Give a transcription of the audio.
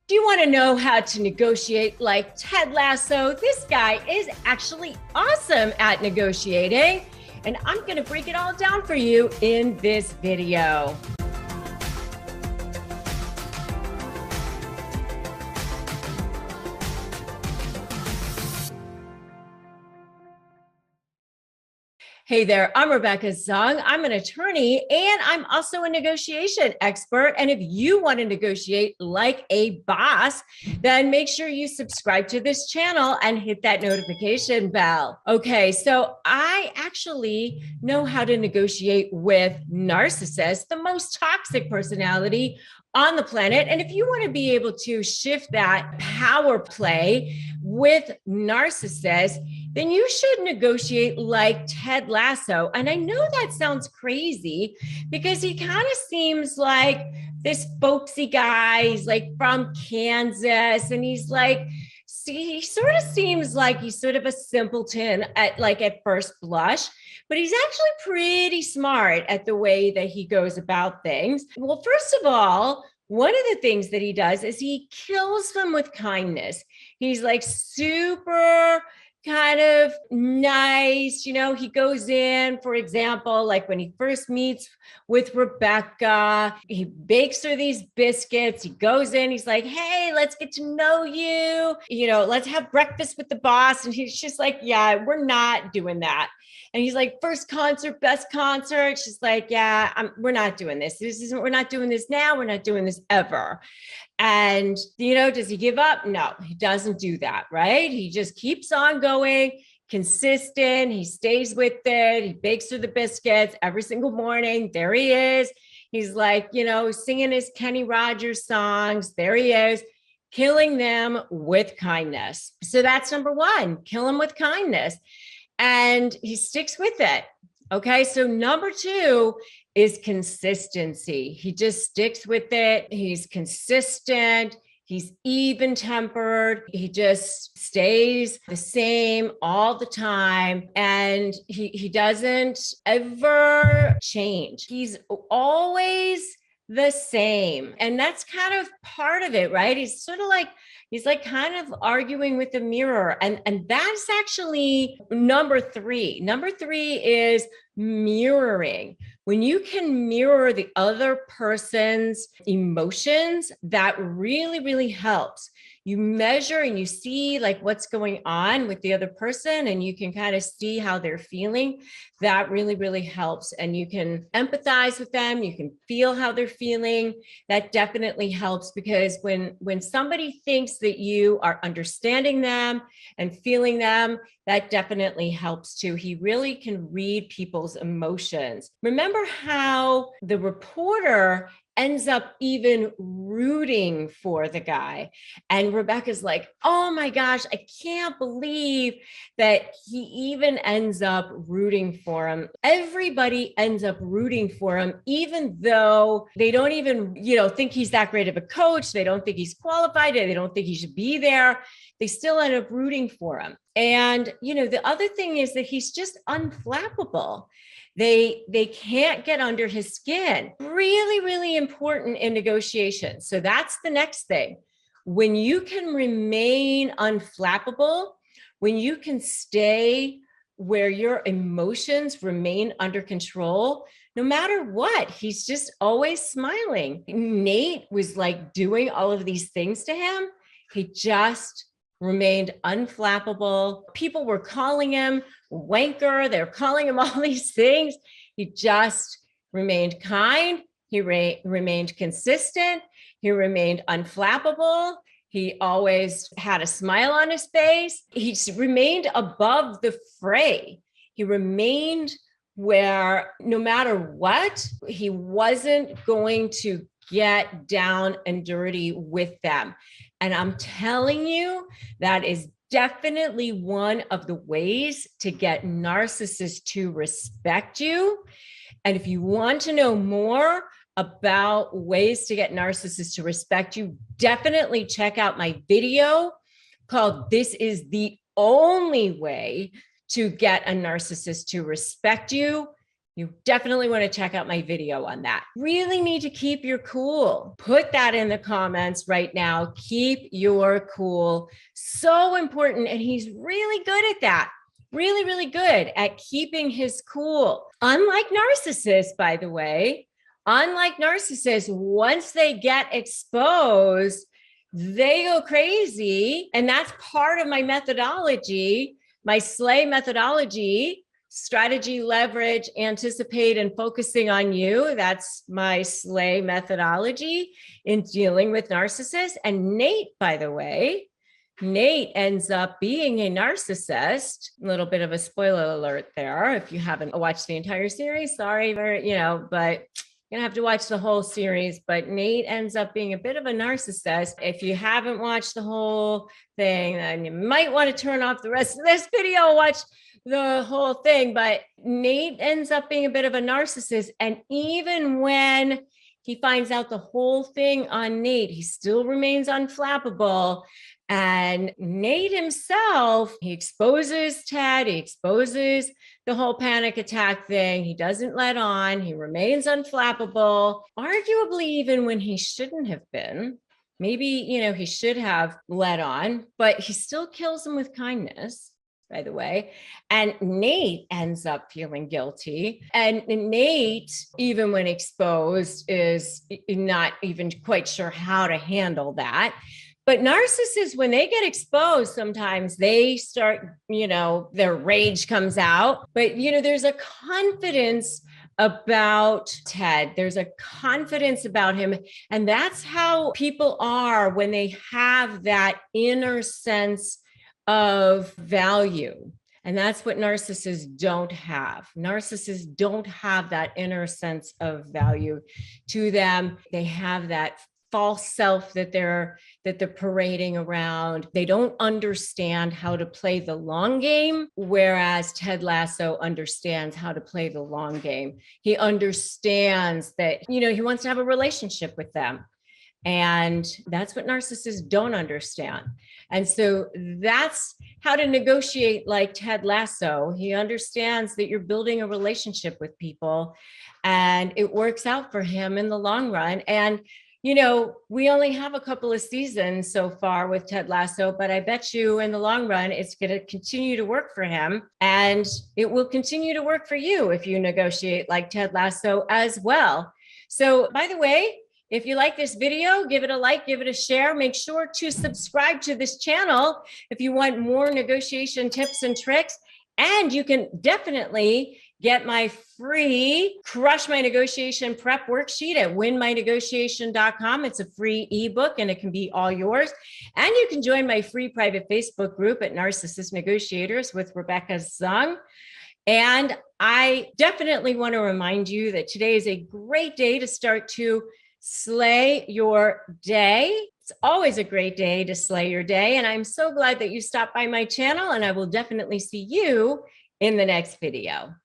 Do you want to know how to negotiate like Ted Lasso? This guy is actually awesome at negotiating, and I'm going to break it all down for you in this video. Hey there, I'm Rebecca Zung. I'm an attorney and I'm also a negotiation expert. And if you want to negotiate like a boss, then make sure you subscribe to this channel and hit that notification bell. Okay, so I actually know how to negotiate with narcissists, the most toxic personality on the planet. And if you want to be able to shift that power play with narcissists, then you should negotiate like Ted Lasso. And I know that sounds crazy because he kind of seems like this folksy guy. He's like from Kansas, and he's like, he sort of seems like he's sort of a simpleton at first blush, but he's actually pretty smart at the way that he goes about things. Well, first of all, one of the things that he does is he kills them with kindness. He's like super kind of nice. He goes in, for example, like when he first meets with Rebecca, he bakes her these biscuits. He goes in, he's like, hey, let's get to know you. Let's have breakfast with the boss. And he's just like, yeah, we're not doing that. And he's like, first concert, best concert. She's like, yeah, we're not doing this. We're not doing this now. We're not doing this ever. And, does he give up? No, he doesn't do that, right? He just keeps on going, consistent. He stays with it. He bakes her the biscuits every single morning. There he is. He's like, singing his Kenny Rogers songs. There he is, killing them with kindness. So that's number one, kill him with kindness. And he sticks with it. Okay, so number two is consistency. He just sticks with it. He's consistent. He's even-tempered. He just stays the same all the time. And he doesn't ever change. He's always the same. And that's kind of part of it, right? He's like kind of arguing with the mirror. And that's actually number three. Number three is mirroring. When you can mirror the other person's emotions, that really, really helps. You measure and you see like what's going on with the other person, and you can kind of see how they're feeling. That really, really helps. And you can empathize with them. You can feel how they're feeling. That definitely helps, because when somebody thinks that you are understanding them and feeling them, that definitely helps too. He really can read people's emotions. Remember how the reporter ends up even rooting for the guy. And Rebecca's like, oh my gosh, I can't believe that he even ends up rooting for him. Everybody ends up rooting for him, even though they don't even, think he's that great of a coach. They don't think he's qualified. They don't think he should be there. They still end up rooting for him. And, the other thing is that he's just unflappable. They can't get under his skin. Really, really important in negotiations. So that's the next thing. When you can remain unflappable, when you can stay where your emotions remain under control, no matter what, he's just always smiling. Nate was like doing all of these things to him. He just remained unflappable. People were calling him wanker. They're calling him all these things. He just remained kind. He remained consistent. He remained unflappable. He always had a smile on his face. He remained above the fray. He remained where no matter what, he wasn't going to get down and dirty with them. And I'm telling you, that is definitely one of the ways to get narcissists to respect you. And if you want to know more about ways to get narcissists to respect you, definitely check out my video called "This is the Only Way to Get a Narcissist to Respect You." You definitely want to check out my video on that. Really need to keep your cool. Put that in the comments right now. Keep your cool. So important. And he's really good at that. Really, really good at keeping his cool. Unlike narcissists, by the way, once they get exposed, they go crazy. And that's part of my methodology, my SLAY methodology. Strategy, leverage, anticipate, and focusing on you. That's my SLAY methodology in dealing with narcissists. And Nate, by the way, Nate ends up being a narcissist. A little bit of a spoiler alert there. If you haven't watched the entire series, sorry, but you're gonna have to watch the whole series. But Nate ends up being a bit of a narcissist. If you haven't watched the whole thing, then you might want to turn off the rest of this video, watch the whole thing. But Nate ends up being a bit of a narcissist. And even when he finds out the whole thing on Nate, he still remains unflappable. And Nate himself, he exposes Ted, he exposes the whole panic attack thing. He doesn't let on, he remains unflappable, arguably even when he shouldn't have been. Maybe, he should have let on, but he still kills him with kindness, by the way. And Nate ends up feeling guilty. And Nate, even when exposed, is not even quite sure how to handle that. But narcissists, when they get exposed, sometimes they start, their rage comes out. But, there's a confidence about Ted. There's a confidence about him. And that's how people are when they have that inner sense of value. And that's what narcissists don't have. Narcissists don't have that inner sense of value to them. They have that false self that they're parading around. They don't understand how to play the long game, whereas Ted Lasso understands how to play the long game. He understands that, he wants to have a relationship with them. And that's what narcissists don't understand. And so that's how to negotiate like Ted Lasso. He understands that you're building a relationship with people and it works out for him in the long run. And we only have a couple of seasons so far with Ted Lasso, but I bet you in the long run, it's going to continue to work for him. And it will continue to work for you if you negotiate like Ted Lasso as well. So, by the way, if you like this video, give it a like, give it a share. Make sure to subscribe to this channel if you want more negotiation tips and tricks. And you can definitely get my free Crush My Negotiation Prep worksheet at winmynegotiation.com. It's a free ebook and it can be all yours. And you can join my free private Facebook group at Narcissist Negotiators with Rebecca Zung. And I definitely want to remind you that today is a great day to start to slay your day. It's always a great day to slay your day. And I'm so glad that you stopped by my channel, and I will definitely see you in the next video.